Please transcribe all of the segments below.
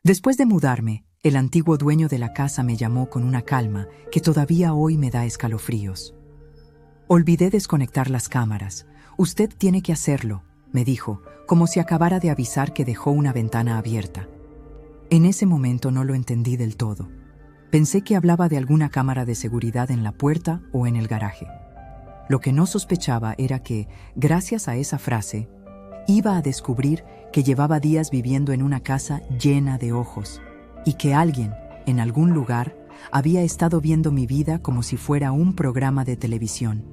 Después de mudarme, el antiguo dueño de la casa me llamó con una calma que todavía hoy me da escalofríos. Olvidé desconectar las cámaras. Usted tiene que hacerlo, me dijo, como si acabara de avisar que dejó una ventana abierta. En ese momento no lo entendí del todo. Pensé que hablaba de alguna cámara de seguridad en la puerta o en el garaje. Lo que no sospechaba era que, gracias a esa frase, iba a descubrir que llevaba días viviendo en una casa llena de ojos y que alguien, en algún lugar, había estado viendo mi vida como si fuera un programa de televisión.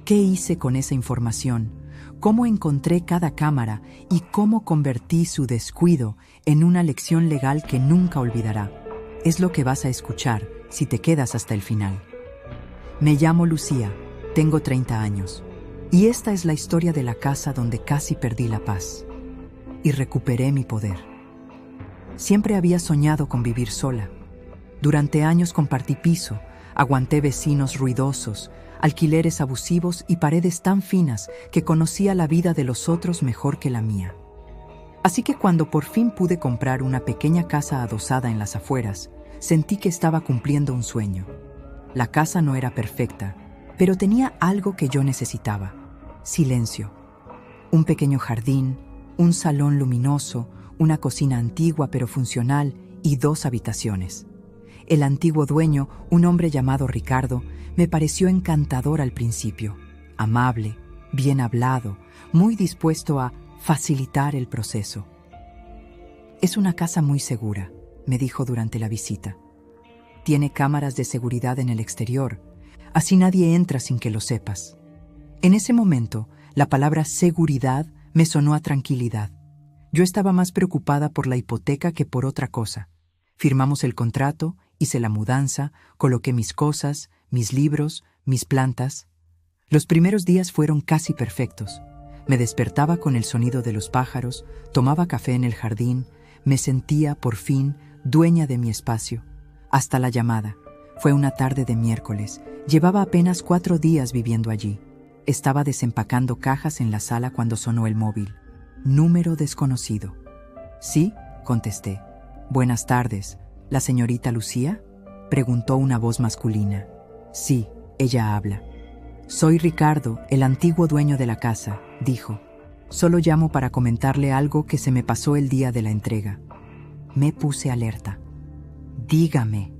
¿Qué hice con esa información? ¿Cómo encontré cada cámara y cómo convertí su descuido en una lección legal que nunca olvidará? Es lo que vas a escuchar si te quedas hasta el final. Me llamo Lucía, tengo 30 años, y esta es la historia de la casa donde casi perdí la paz y recuperé mi poder. Siempre había soñado con vivir sola. Durante años compartí piso, aguanté vecinos ruidosos, alquileres abusivos y paredes tan finas que conocía la vida de los otros mejor que la mía. Así que cuando por fin pude comprar una pequeña casa adosada en las afueras, sentí que estaba cumpliendo un sueño. La casa no era perfecta, pero tenía algo que yo necesitaba: silencio. Un pequeño jardín, un salón luminoso, una cocina antigua pero funcional y 2 habitaciones. El antiguo dueño, un hombre llamado Ricardo, me pareció encantador al principio, amable, bien hablado, muy dispuesto a facilitar el proceso. Es una casa muy segura, me dijo durante la visita. Tiene cámaras de seguridad en el exterior, así nadie entra sin que lo sepas. En ese momento, la palabra seguridad me sonó a tranquilidad. Yo estaba más preocupada por la hipoteca que por otra cosa. Firmamos el contrato, hice la mudanza, coloqué mis cosas, mis libros, mis plantas. Los primeros días fueron casi perfectos. Me despertaba con el sonido de los pájaros, tomaba café en el jardín, me sentía, por fin, dueña de mi espacio. Hasta la llamada. Fue una tarde de miércoles. Llevaba apenas 4 días viviendo allí. Estaba desempacando cajas en la sala cuando sonó el móvil. Número desconocido. Sí, contesté. Buenas tardes. ¿La señorita Lucía?, preguntó una voz masculina. Sí, ella habla. Soy Ricardo, el antiguo dueño de la casa, dijo. Solo llamo para comentarle algo que se me pasó el día de la entrega. Me puse alerta. Dígame.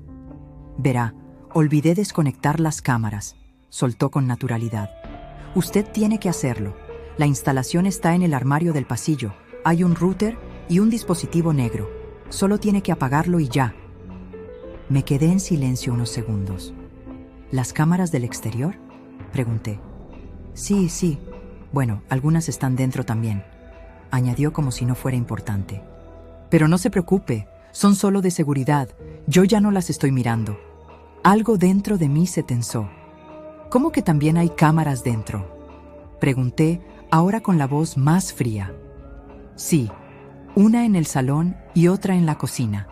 Verá, olvidé desconectar las cámaras, soltó con naturalidad. Usted tiene que hacerlo. La instalación está en el armario del pasillo. Hay un router y un dispositivo negro. Solo tiene que apagarlo y ya. Me quedé en silencio unos segundos. ¿Las cámaras del exterior?, pregunté. Sí. Bueno, algunas están dentro también, añadió como si no fuera importante. Pero no se preocupe, son solo de seguridad. Yo ya no las estoy mirando. Algo dentro de mí se tensó. ¿Cómo que también hay cámaras dentro?, pregunté, ahora con la voz más fría. Sí, una en el salón y otra en la cocina.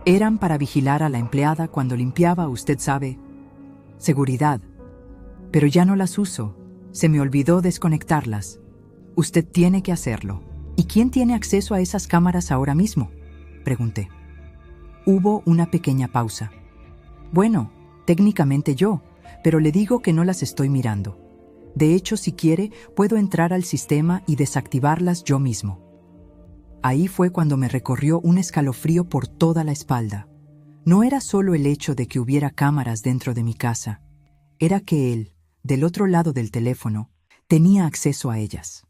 Eran para vigilar a la empleada cuando limpiaba, usted sabe. Seguridad. Pero ya no las uso. Se me olvidó desconectarlas. Usted tiene que hacerlo. ¿Y quién tiene acceso a esas cámaras ahora mismo?, pregunté. Hubo una pequeña pausa. Bueno, técnicamente yo, pero le digo que no las estoy mirando. De hecho, si quiere, puedo entrar al sistema y desactivarlas yo mismo. Ahí fue cuando me recorrió un escalofrío por toda la espalda. No era solo el hecho de que hubiera cámaras dentro de mi casa, era que él, del otro lado del teléfono, tenía acceso a ellas.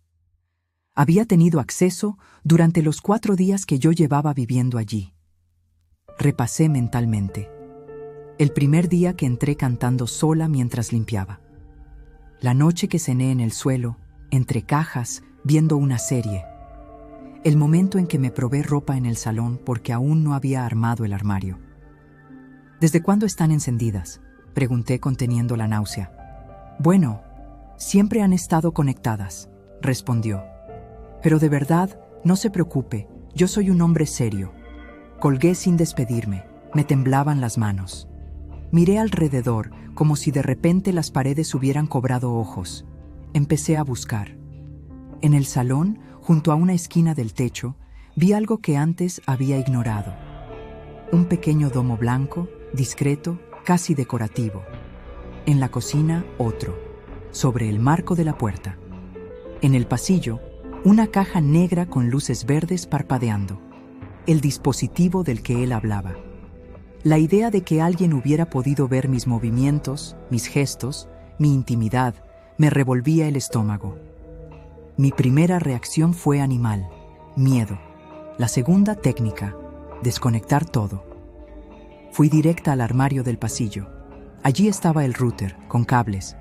Había tenido acceso durante los 4 días que yo llevaba viviendo allí. Repasé mentalmente. El primer día que entré cantando sola mientras limpiaba. La noche que cené en el suelo, entre cajas, viendo una serie. El momento en que me probé ropa en el salón porque aún no había armado el armario. ¿Desde cuándo están encendidas?, pregunté conteniendo la náusea. Bueno, siempre han estado conectadas, respondió. Pero de verdad, no se preocupe, yo soy un hombre serio. Colgué sin despedirme, me temblaban las manos. Miré alrededor, como si de repente las paredes hubieran cobrado ojos. Empecé a buscar. En el salón, junto a una esquina del techo, Vi algo que antes había ignorado. Un pequeño domo blanco, discreto, casi decorativo. En la cocina, otro, sobre el marco de la puerta. En el pasillo, una caja negra con luces verdes parpadeando. El dispositivo del que él hablaba. La idea de que alguien hubiera podido ver mis movimientos, mis gestos, mi intimidad, me revolvía el estómago. Mi primera reacción fue animal, miedo. La segunda, técnica, desconectar todo. Fui directa al armario del pasillo. Allí estaba el router, con cables,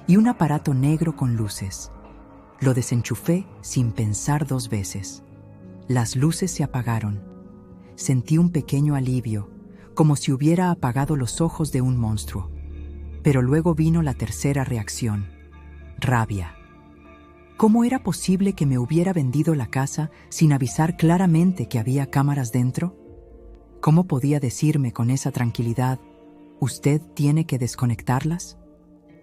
y un aparato negro con luces. Lo desenchufé sin pensar 2 veces. Las luces se apagaron. Sentí un pequeño alivio, como si hubiera apagado los ojos de un monstruo. Pero luego vino la tercera reacción: rabia. ¿Cómo era posible que me hubiera vendido la casa sin avisar claramente que había cámaras dentro? ¿Cómo podía decirme con esa tranquilidad: usted tiene que desconectarlas?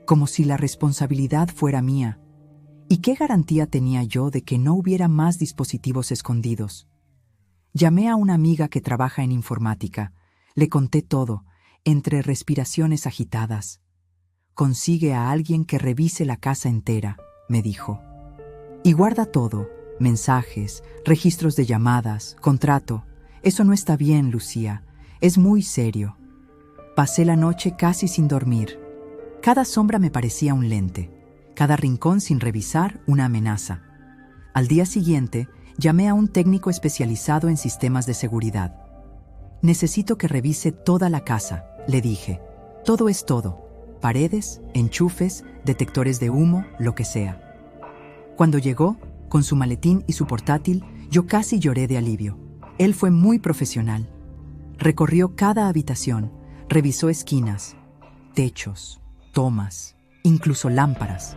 Como si la responsabilidad fuera mía. ¿Y qué garantía tenía yo de que no hubiera más dispositivos escondidos? Llamé a una amiga que trabaja en informática. Le conté todo, entre respiraciones agitadas. Consigue a alguien que revise la casa entera, me dijo. Y guarda todo, mensajes, registros de llamadas, contrato. Eso no está bien, Lucía. Es muy serio. Pasé la noche casi sin dormir. Cada sombra me parecía un lente. Cada rincón sin revisar, una amenaza. Al día siguiente, llamé a un técnico especializado en sistemas de seguridad. Necesito que revise toda la casa, le dije. Todo es todo. Paredes, enchufes, detectores de humo, lo que sea. Cuando llegó, con su maletín y su portátil, yo casi lloré de alivio. Él fue muy profesional. Recorrió cada habitación, revisó esquinas, techos, tomas, incluso lámparas.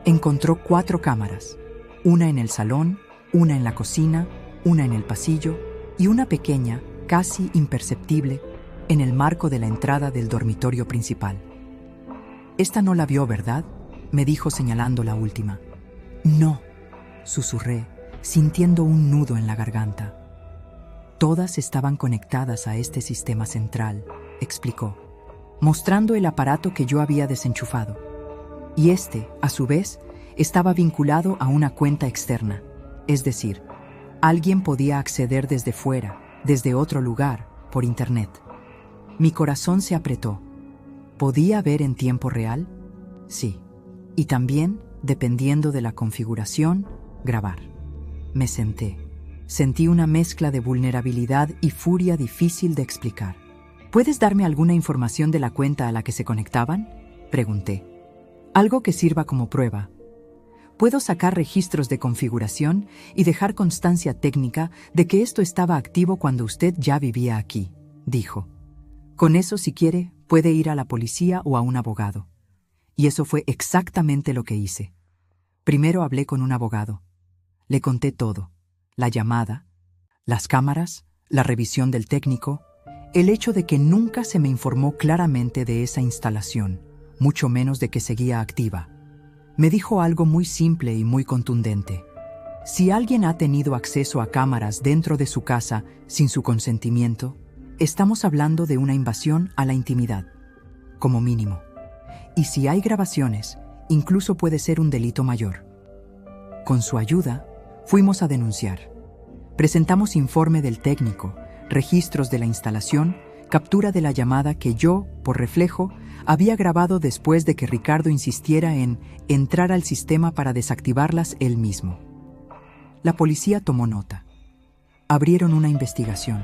Encontró 4 cámaras, una en el salón, una en la cocina, una en el pasillo y una pequeña, casi imperceptible, en el marco de la entrada del dormitorio principal. «Esta no la vio, ¿verdad?», me dijo señalando la última. «No», susurré, sintiendo un nudo en la garganta. Todas estaban conectadas a este sistema central, explicó, mostrando el aparato que yo había desenchufado. Y este, a su vez, estaba vinculado a una cuenta externa, es decir, alguien podía acceder desde fuera, desde otro lugar, por internet. Mi corazón se apretó. ¿Podía ver en tiempo real? Sí. Y también, dependiendo de la configuración, grabar. Me senté. Sentí una mezcla de vulnerabilidad y furia difícil de explicar. ¿Puedes darme alguna información de la cuenta a la que se conectaban?, pregunté. Algo que sirva como prueba. Puedo sacar registros de configuración y dejar constancia técnica de que esto estaba activo cuando usted ya vivía aquí, dijo. Con eso, si quiere, puede ir a la policía o a un abogado. Y eso fue exactamente lo que hice. Primero hablé con un abogado. Le conté todo. La llamada, las cámaras, la revisión del técnico, el hecho de que nunca se me informó claramente de esa instalación, mucho menos de que seguía activa. Me dijo algo muy simple y muy contundente. Si alguien ha tenido acceso a cámaras dentro de su casa sin su consentimiento, estamos hablando de una invasión a la intimidad, como mínimo. Y si hay grabaciones, incluso puede ser un delito mayor. Con su ayuda, fuimos a denunciar. Presentamos informe del técnico, registros de la instalación, captura de la llamada que yo, por reflejo, había grabado después de que Ricardo insistiera en entrar al sistema para desactivarlas él mismo. La policía tomó nota. Abrieron una investigación.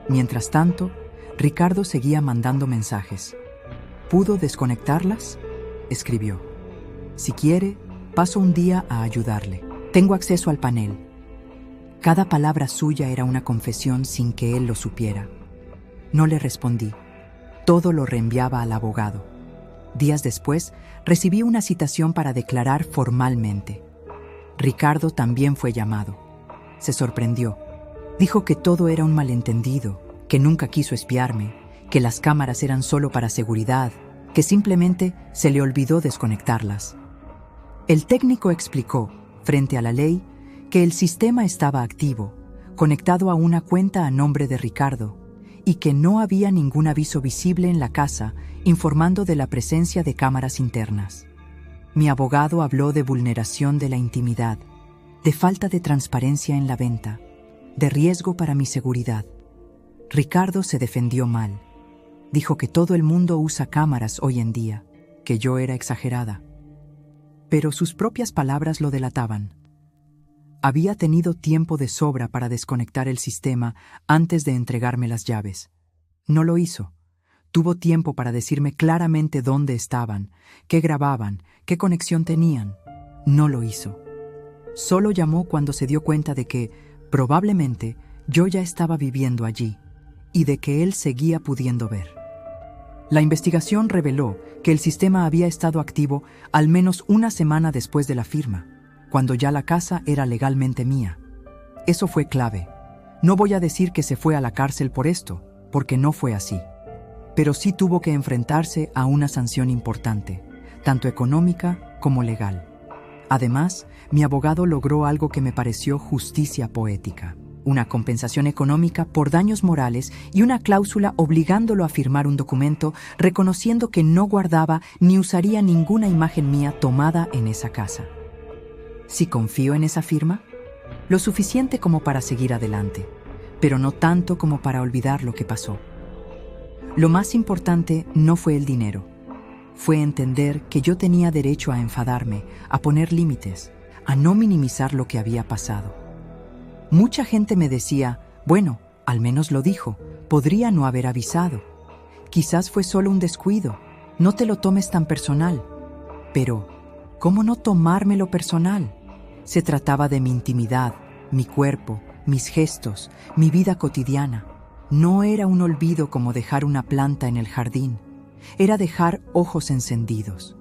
Mientras tanto, Ricardo seguía mandando mensajes. ¿Pudo desconectarlas?, escribió. Si quiere, paso un día a ayudarle. Tengo acceso al panel. Cada palabra suya era una confesión sin que él lo supiera. No le respondí. Todo lo reenviaba al abogado. Días después, recibí una citación para declarar formalmente. Ricardo también fue llamado. Se sorprendió. Dijo que todo era un malentendido, que nunca quiso espiarme, que las cámaras eran solo para seguridad, que simplemente se le olvidó desconectarlas. El técnico explicó, frente a la ley, que el sistema estaba activo, conectado a una cuenta a nombre de Ricardo, y que no había ningún aviso visible en la casa informando de la presencia de cámaras internas. Mi abogado habló de vulneración de la intimidad, de falta de transparencia en la venta, de riesgo para mi seguridad. Ricardo se defendió mal. Dijo que todo el mundo usa cámaras hoy en día, que yo era exagerada. Pero sus propias palabras lo delataban. Había tenido tiempo de sobra para desconectar el sistema antes de entregarme las llaves. No lo hizo. Tuvo tiempo para decirme claramente dónde estaban, qué grababan, qué conexión tenían. No lo hizo. Solo llamó cuando se dio cuenta de que, probablemente, yo ya estaba viviendo allí y de que él seguía pudiendo ver. La investigación reveló que el sistema había estado activo al menos una semana después de la firma, cuando ya la casa era legalmente mía. Eso fue clave. No voy a decir que se fue a la cárcel por esto, porque no fue así. Pero sí tuvo que enfrentarse a una sanción importante, tanto económica como legal. Además, mi abogado logró algo que me pareció justicia poética: una compensación económica por daños morales y una cláusula obligándolo a firmar un documento reconociendo que no guardaba ni usaría ninguna imagen mía tomada en esa casa. ¿Sí confío en esa firma? Lo suficiente como para seguir adelante, pero no tanto como para olvidar lo que pasó. Lo más importante no fue el dinero. Fue entender que yo tenía derecho a enfadarme, a poner límites, a no minimizar lo que había pasado. Mucha gente me decía, bueno, al menos lo dijo, podría no haber avisado. Quizás fue solo un descuido, no te lo tomes tan personal. Pero, ¿cómo no tomármelo personal? Se trataba de mi intimidad, mi cuerpo, mis gestos, mi vida cotidiana. No era un olvido como dejar una planta en el jardín, era dejar ojos encendidos.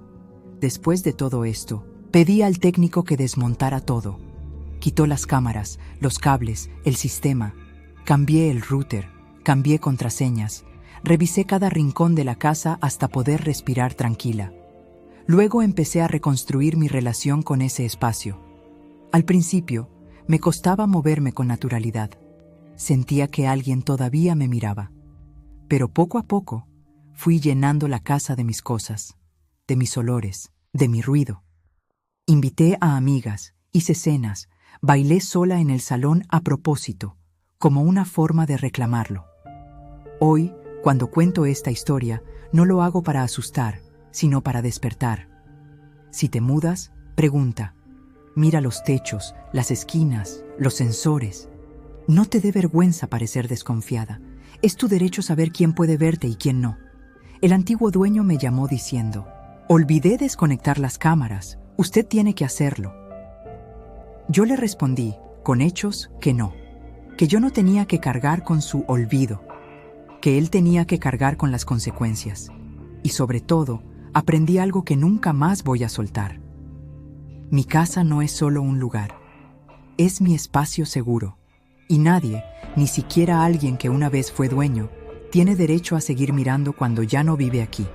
Después de todo esto, pedí al técnico que desmontara todo. Quitó las cámaras, los cables, el sistema. Cambié el router, cambié contraseñas. Revisé cada rincón de la casa hasta poder respirar tranquila. Luego empecé a reconstruir mi relación con ese espacio. Al principio, me costaba moverme con naturalidad. Sentía que alguien todavía me miraba. Pero poco a poco, fui llenando la casa de mis cosas, de mis olores, de mi ruido. Invité a amigas, hice cenas, bailé sola en el salón a propósito, como una forma de reclamarlo. Hoy, cuando cuento esta historia, no lo hago para asustar, sino para despertar. Si te mudas, pregunta. Mira los techos, las esquinas, los sensores. No te dé vergüenza parecer desconfiada. Es tu derecho saber quién puede verte y quién no. El antiguo dueño me llamó diciendo, olvidé desconectar las cámaras, usted tiene que hacerlo. Yo le respondí, con hechos, que no, que yo no tenía que cargar con su olvido, que él tenía que cargar con las consecuencias. Y sobre todo, aprendí algo que nunca más voy a soltar. Mi casa no es solo un lugar, es mi espacio seguro, y nadie, ni siquiera alguien que una vez fue dueño, tiene derecho a seguir mirando cuando ya no vive aquí.